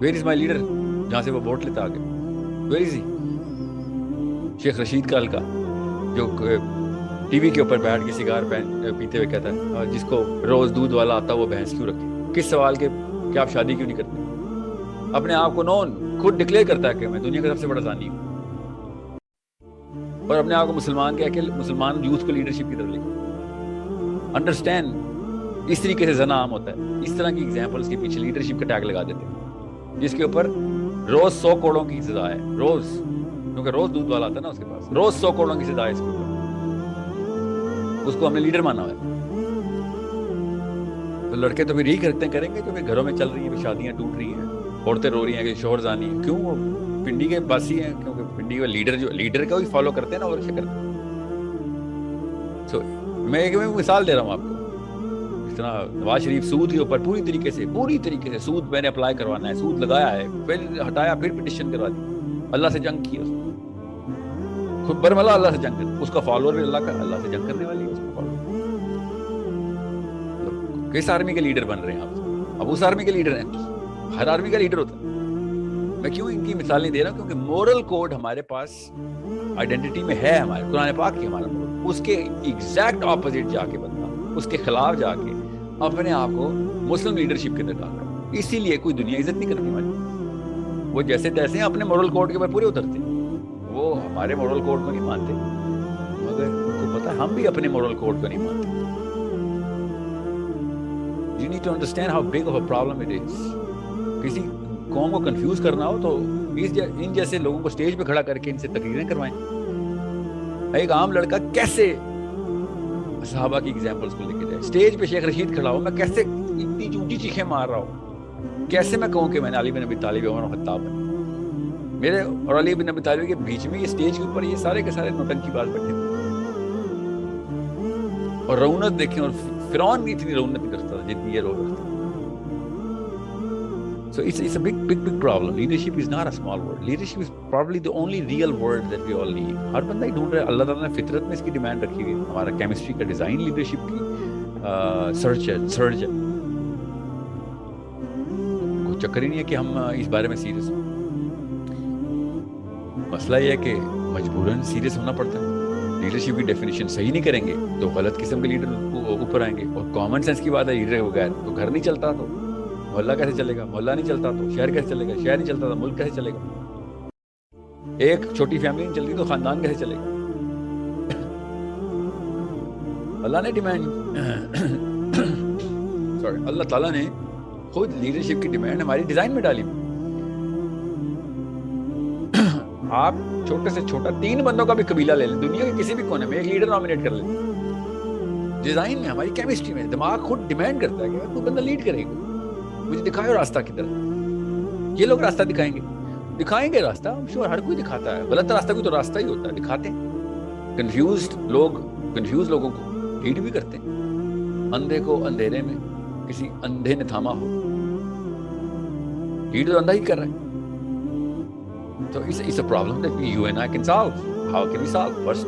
Where is my leader? جہاں سے وہ ووٹ لیتا آگے، ویئر از ہی؟ شیخ رشید کا حلقہ جو ٹی وی کے اوپر بیٹھ کے سگار پیتے ہوئے کہتا ہے جس کو روز دودھ والا آتا وہ بھینس کیوں رکھے؟ کس سوال کے کہ آپ شادی کیوں نہیں کرتے؟ اپنے آپ کو نون خود ڈکلیئر کرتا ہے کہ میں دنیا کا سب سے بڑا زانی ہوں، اور اپنے آپ کو مسلمان کہہ کے مسلمان یوتھ کو لیڈرشپ کی طرف لے کے انڈرسٹینڈ۔ اس طریقے سے زنا عام ہوتا ہے، اس طرح کی ایگزامپلس کے پیچھے لیڈرشپ کا ٹیگ لگا دیتے ہیں، جس کے اوپر روز 100 کروڑوں کی سزا ہے، روز، کیونکہ روز دودھ والا آتا ہے نا اس کے پاس، روز 100 کروڑوں کی سزا ہے اس کے اوپر، اس کو ہم نے لیڈر مانا ہے۔ تو لڑکے تو پھر یہی کریں گے جو پھر گھروں میں چل رہی ہیں، شادیاں ٹوٹ رہی ہیں، عورتیں رو رہی ہیں کہ شوہر زانی ہے، کیوں؟ وہ پنڈی کے باسی ہیں، کیونکہ پنڈی کا لیڈر جو لیڈر کا بھی فالو کرتے ہیں نا، اور کرتے ہیں۔ سو میں ایک مثال دے رہا ہوں آپ کو، اس طرح نواز شریف سود کے اوپر پوری طریقے سے سود میں نے اپلائی کروانا ہے، سود لگایا ہے، پھر ہٹایا، پھر پٹیشن کروا دی، اللہ سے جنگ کی، اس نے خود برملا اللہ سے جنگ کر، اس کا فالوور بھی اللہ سے جنگ کرنے والی ہے، اس کا فالوور کس آرمی کے لیڈر بن رہے ہیں آپ؟ اب اس آرمی کے لیڈر ہیں، ہر آرمی کا لیڈر ہوتا ہے۔ میں کیوں ان کی مثال نہیں دے رہا ہوں؟ کیونکہ مورل کوڈ ہمارے پاس آئیڈینٹی میں ہے، ہمارے قرآن پاک کی ہمارا مورل، اس کے ایگزیکٹ اپوزٹ جا کے بندہ اس کے خلاف جا کے اپنے آپ کو مسلم لیڈرشپ کے اندر ڈال رہا ہے، اسی لیے کوئی دنیا عزت نہیں کرنے والی۔ وہ جیسے تیسے اپنے مورل کوڈ کے اوپر پورے اترتے ہیں، وہ ہمارے مورل کوڈ کو نہیں مانتے، مگر ان کو پتا ہم بھی اپنے مورل کوڈ کو نہیں مانتے۔ You need to understand how big of a problem it is۔ کسی قوم کو کنفیوز کرنا ہو تو ان جیسے لوگوں کو سٹیج پہ کھڑا کر کے ان سے تقریریں کروائیں۔ ایک عام لڑکا کیسے صحابہ کی ایگزامپلس کو لے کے جائے؟ سٹیج پہ شیخ رشید کھڑا ہو، میں کیسے اتنی اونچی چیخیں مار رہا ہوں، کیسے میں کہوں کہ میں نے علی بن ابی طالب عمر خطاب ہے؟ میرے اور علی بن ابی طالب کے بیچ میں یہ سٹیج کے اوپر یہ سارے کے سارے نوٹنکی باز بیٹھے تھے، اور رونت دیکھیں، اور فرعون بھی اتنی رونت نہیں کرتا تھا جتنی یہ لوگ رکھتے ہیں۔ So it's a big problem۔ Leadership is not a small word۔ Leadership is probably the only real word that we all need۔ ہر بندہ ہی ڈھونڈ رہا ہے، اللہ تعالیٰ نے فطرت میں اس کی ڈیمانڈ رکھی ہوئی ہے۔ ہمارا کیمسٹری کا ڈیزائن لیڈرشپ کی سرچ ہے، کوئی چکر ہی نہیں ہے کہ ہم اس بارے میں سیریس ہوں۔ مسئلہ یہ ہے کہ مجبوراً سیریس ہونا پڑتا ہے۔ لیڈرشپ کی ڈیفینیشن صحیح نہیں کریں گے تو غلط قسم کے لیڈر اوپر آئیں گے، اور کامن سینس کی بات ہے، لیڈر کے بغیر تو گھر نہیں چلتا، تو محلہ کیسے چلے گا؟ محلہ نہیں چلتا تو شہر کیسے چلے گا؟ شہر نہیں چلتا تو ملک کیسے چلے گا؟ ایک چھوٹی فیملی نہیں چلتی تو خاندان کیسے چلے گا؟ اللہ نے ڈیمانڈ اللہ تعالیٰ نے خود لیڈرشپ کی ڈیمانڈ ہماری ڈیزائن میں ڈالی۔ آپ چھوٹے سے چھوٹا 3 بندوں کا بھی قبیلہ لے لیں، دنیا کے کسی بھی کونے میں ایک لیڈر نامینیٹ کر لیں، ڈیزائن میں ہماری کیمسٹری میں دماغ خود ڈیمانڈ کرتا ہے کہ کوئی بندہ لیڈ کرے گا، مجھے دکھائے راستہ کدھر۔ یہ لوگ راستہ دکھائیں گے راستہ، ہم شور ہر کوئی دکھاتا ہے، غلط راستہ بھی تو راستہ ہی ہوتا ہے، دکھاتے ہیں۔ کنفیوز لوگوں کو لیڈ بھی کرتے ہیں۔ اندھے کو اندھیرے میں کسی اندھے نے تھاما ہو، لیڈ تو اندھا ہی کر رہا ہے۔ So it's a problem that you and I can solve۔ How can we solve? First,